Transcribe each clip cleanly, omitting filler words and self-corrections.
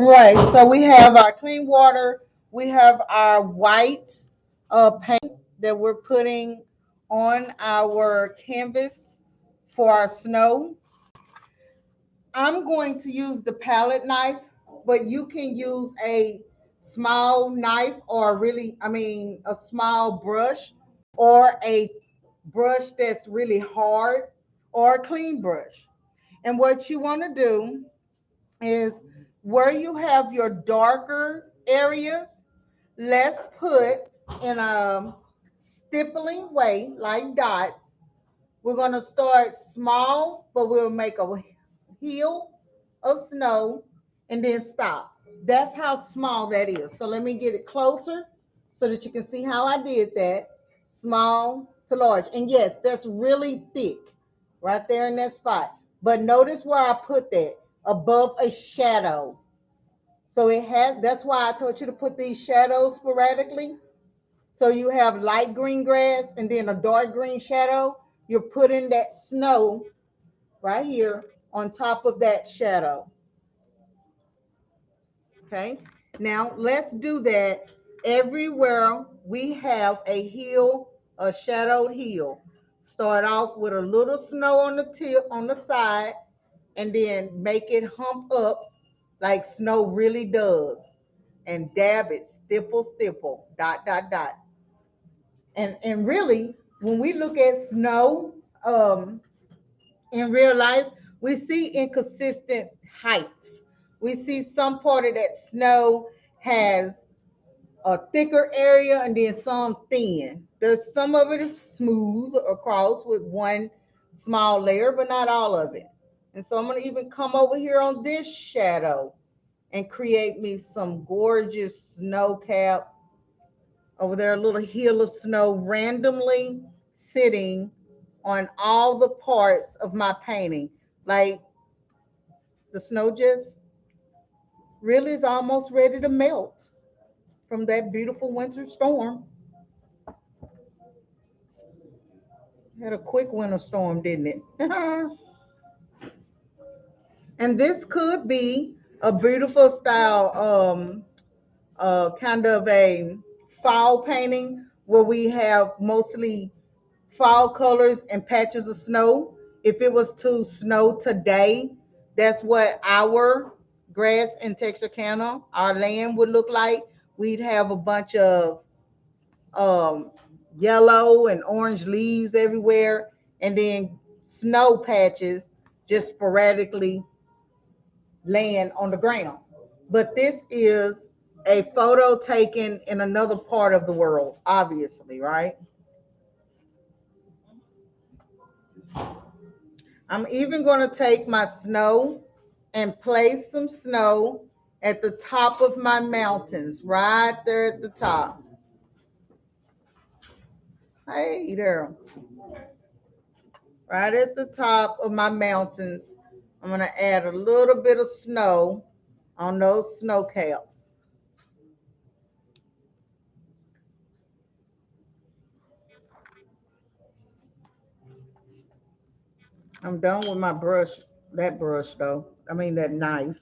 Right, so we have our clean water, we have our white paint that we're putting on our canvas for our snow. I'm going to use the palette knife, but you can use a small knife or a small brush or a brush that's really hard or a clean brush. And what you want to do is where you have your darker areas, let's put in a stippling way like dots. We're going to start small, but we'll make a hill of snow and then stop. That's how small that is. So let me get it closer so that you can see how I did that. Small to large. And yes, that's really thick right there in that spot. But notice where I put that above a shadow. So that's why I told you to put these shadows sporadically. So you have light green grass and then a dark green shadow. You're putting that snow right here on top of that shadow. Okay. Now let's do that everywhere we have a hill, a shadowed hill. Start off with a little snow on the tip, on the side, and then make it hump up like snow really does. And dab it, stipple, stipple, dot, dot, dot. And really, when we look at snow in real life, we see inconsistent heights. We see some part of that snow has a thicker area and then some thin. There's some of it is smooth across with one small layer, but not all of it. And so I'm going to even come over here on this shadow and create me some gorgeous snow cap over there, a little hill of snow randomly sitting on all the parts of my painting. Like the snow just really is almost ready to melt from that beautiful winter storm. Had a quick winter storm, didn't it? And this could be a beautiful style, kind of a fall painting where we have mostly fall colors and patches of snow. If it was to snow today, that's what our grass in Texarkana, our land would look like. We'd have a bunch of um, yellow and orange leaves everywhere, and then snow patches just sporadically laying on the ground. But this is a photo taken in another part of the world, obviously, right? I'm even going to take my snow and place some snow at the top of my mountains, right there at the top. Hey there. Right at the top of my mountains, I'm going to add a little bit of snow on those snow caps. I'm done with my brush, that brush though. I mean, that knife.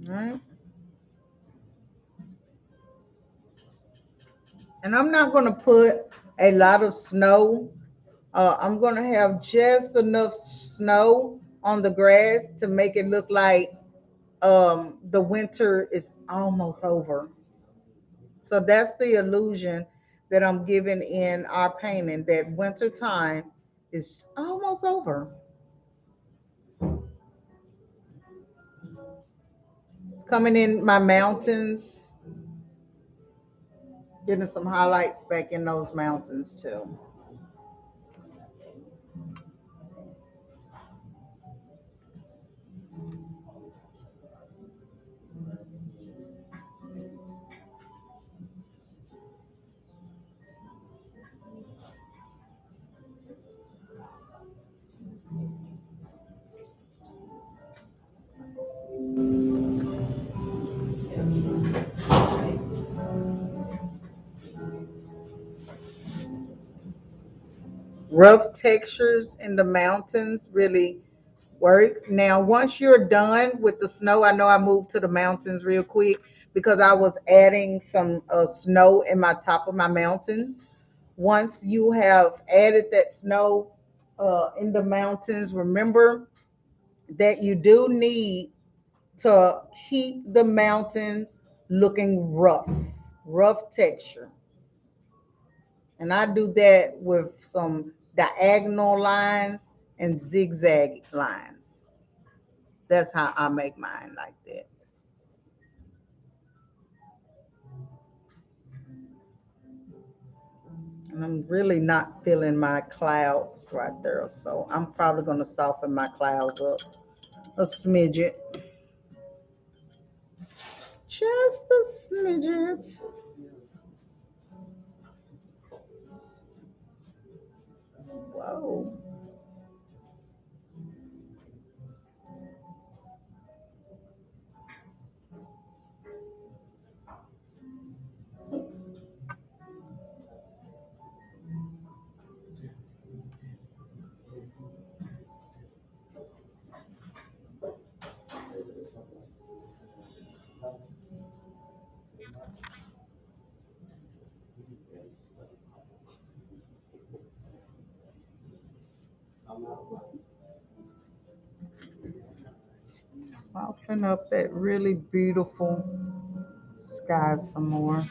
All right. And I'm not going to put a lot of snow. I'm going to have just enough snow on the grass to make it look like the winter is almost over. So that's the illusion that I'm giving in our painting, that winter time is almost over. Coming in my mountains, getting some highlights back in those mountains too. rough textures in the mountains really work. Now, once you're done with the snow, I know I moved to the mountains real quick because I was adding some snow in my top of my mountains. Once you have added that snow in the mountains, remember that you do need to keep the mountains looking rough, rough texture. And I do that with some diagonal lines and zigzag lines. That's how I make mine like that. And I'm really not feeling my clouds right there. So I'm probably going to soften my clouds up a smidget. Just a smidget. Whoa. Soften up that really beautiful sky some more.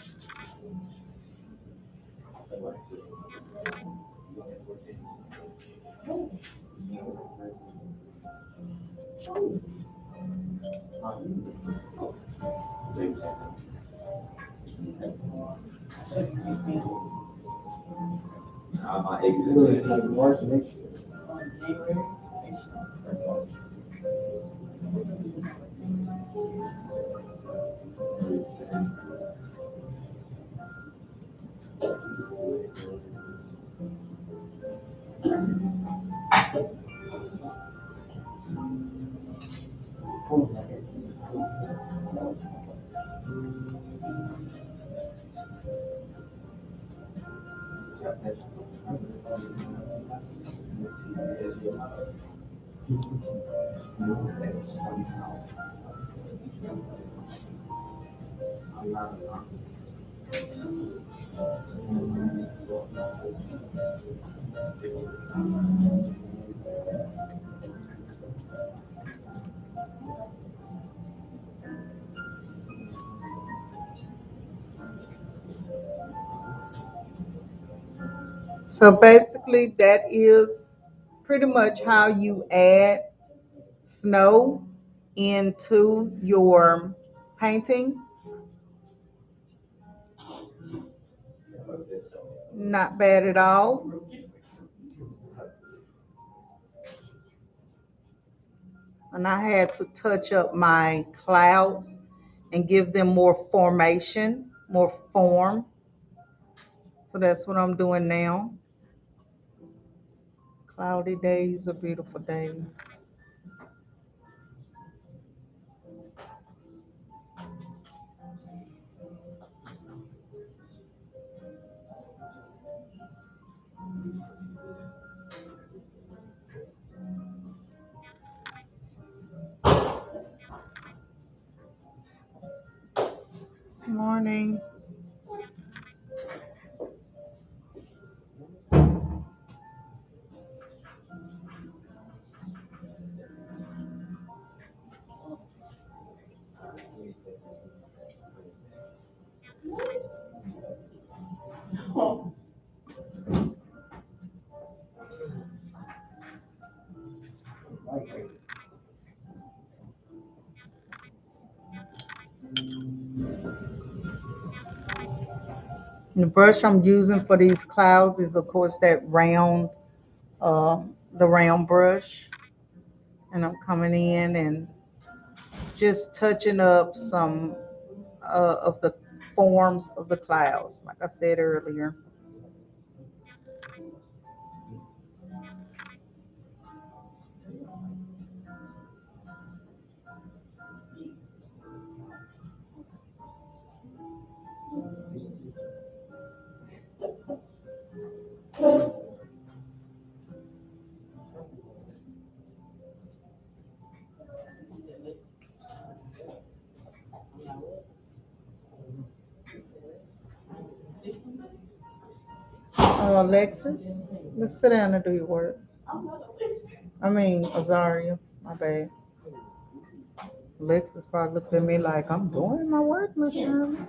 So basically, that is pretty much how you add snow into your painting. Not bad at all. And I had to touch up my clouds and give them more formation, more form. So that's what I'm doing now. Cloudy days are beautiful days. Good morning. The brush I'm using for these clouds is, of course, that round, the round brush. And I'm coming in and just touching up some of the forms of the clouds, like I said earlier. Alexis, let's sit down and do your work. I mean, Azaria, my bad. Alexis probably looked at me like I'm doing my work, Miss Sherman.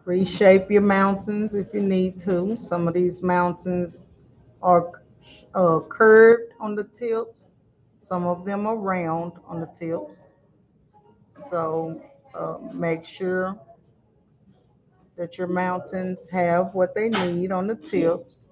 Reshape your mountains if you need to. Some of these mountains are curved on the tips. Some of them are round on the tips. So make sure that your mountains have what they need on the tips.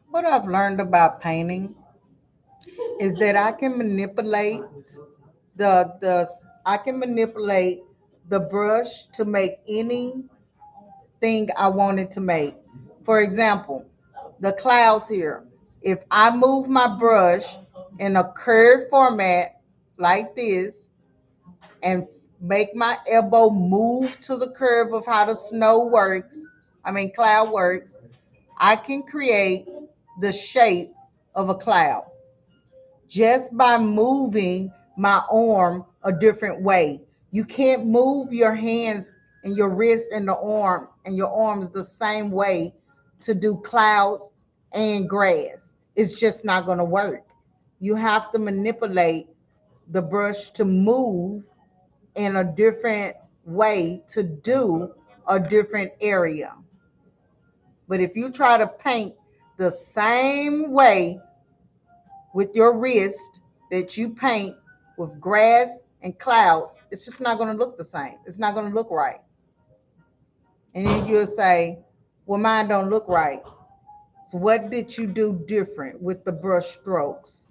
What I've learned about painting is that I can manipulate the I can manipulate the brush to make anything I wanted to make. For example, the clouds here. If I move my brush in a curved format like this and make my elbow move to the curve of how the snow works, I mean cloud works, I can create the shape of a cloud just by moving my arm a different way. You can't move your hands and your wrist and the arm and your arms the same way to do clouds and grass. It's just not going to work. You have to manipulate the brush to move in a different way to do a different area. But if you try to paint the same way with your wrist that you paint with grass and clouds, it's just not going to look the same. It's not going to look right. And then you'll say, well, mine don't look right. So what did you do different with the brush strokes?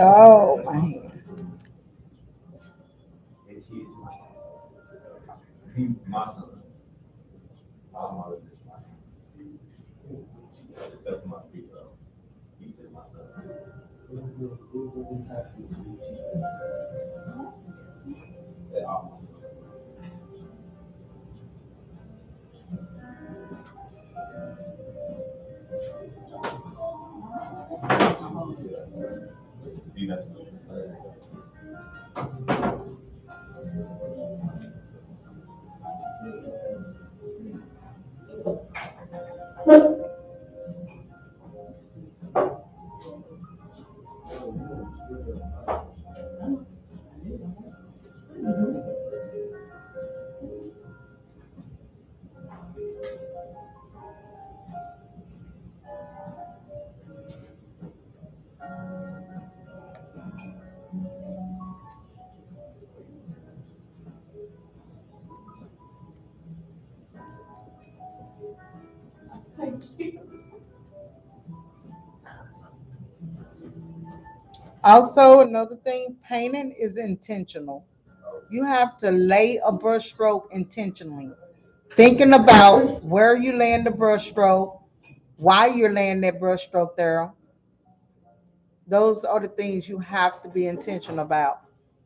Oh man. Also, another thing, painting is intentional. You have to lay a brush stroke intentionally, thinking about where you laying the brush stroke, why you're laying that brush stroke there. Those are the things you have to be intentional about.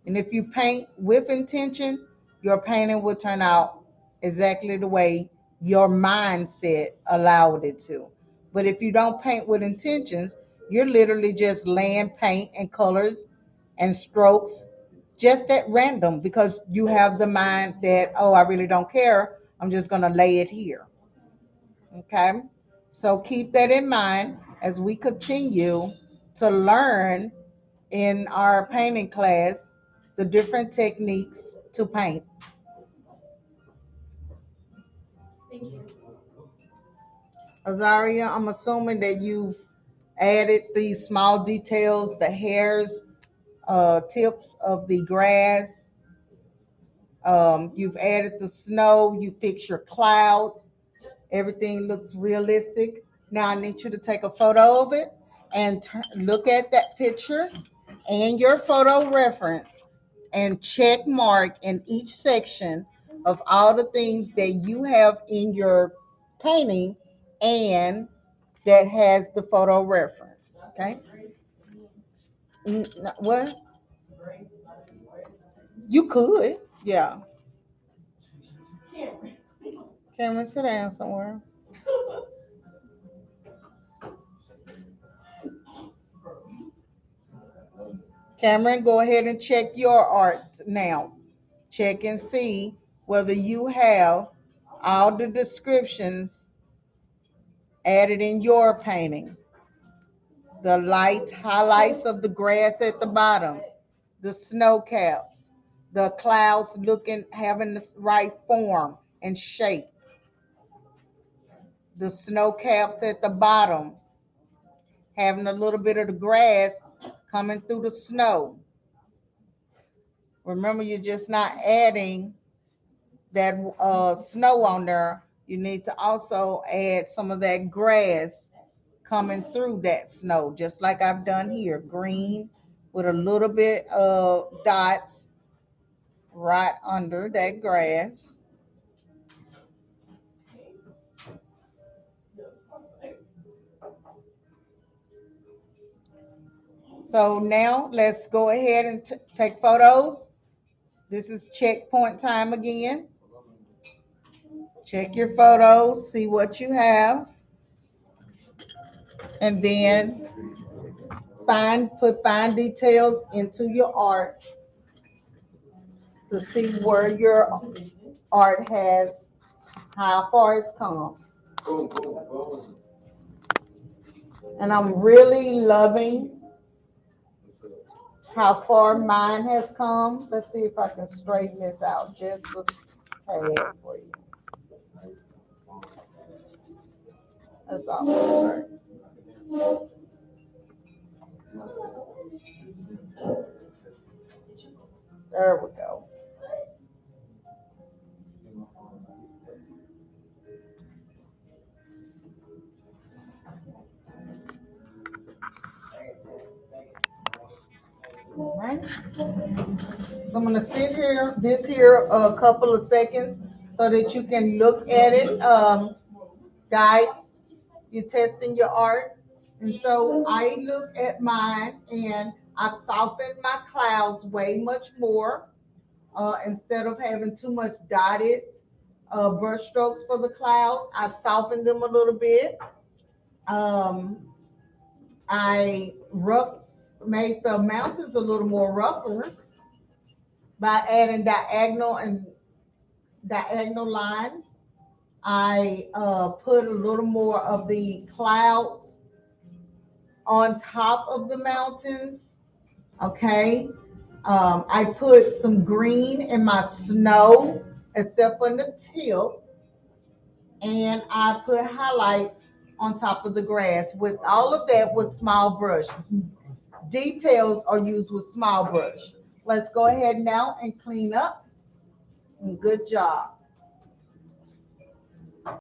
And if you paint with intention, your painting will turn out exactly the way your mindset allowed it to. But if you don't paint with intentions, you're literally just laying paint and colors and strokes just at random because you have the mind that, oh, I really don't care. I'm just going to lay it here. Okay. So keep that in mind as we continue to learn in our painting class the different techniques to paint. Azaria, I'm assuming that you've added these small details, the hairs, tips of the grass. You've added the snow, you fix your clouds. Everything looks realistic. Now I need you to take a photo of it and look at that picture and your photo reference and check mark in each section of all the things that you have in your painting and that has the photo reference. Okay. What? You could. Yeah. Cameron, sit down somewhere. Cameron, go ahead and check your art now. Check and see whether you have all the descriptions added in your painting. The light highlights of the grass at the bottom, the snow caps, the clouds looking having the right form and shape, the snow caps at the bottom having a little bit of the grass coming through the snow. Remember, you're just not adding that snow on there. You need to also add some of that grass coming through that snow, just like I've done here, green with a little bit of dots right under that grass. So now let's go ahead and take photos. This is checkpoint time again. Check your photos, see what you have. and then put fine details into your art to see where your art has, how far it's come. And I'm really loving how far mine has come. Let's see if I can straighten this out just a tad for you. That's almost straight. There we go. All right. So I'm gonna sit here, this here, a couple of seconds so that you can look at it. Guys, you're testing your art. And so I look at mine and I've softened my clouds way much more. Instead of having too much dotted brush strokes for the clouds, I softened them a little bit. Um, I made the mountains a little more rougher by adding diagonal lines. I put a little more of the clouds on top of the mountains. Okay. I put some green in my snow, except for the tip, and I put highlights on top of the grass. With all of that with small brush. Details are used with small brush. Let's go ahead now and clean up. Good job.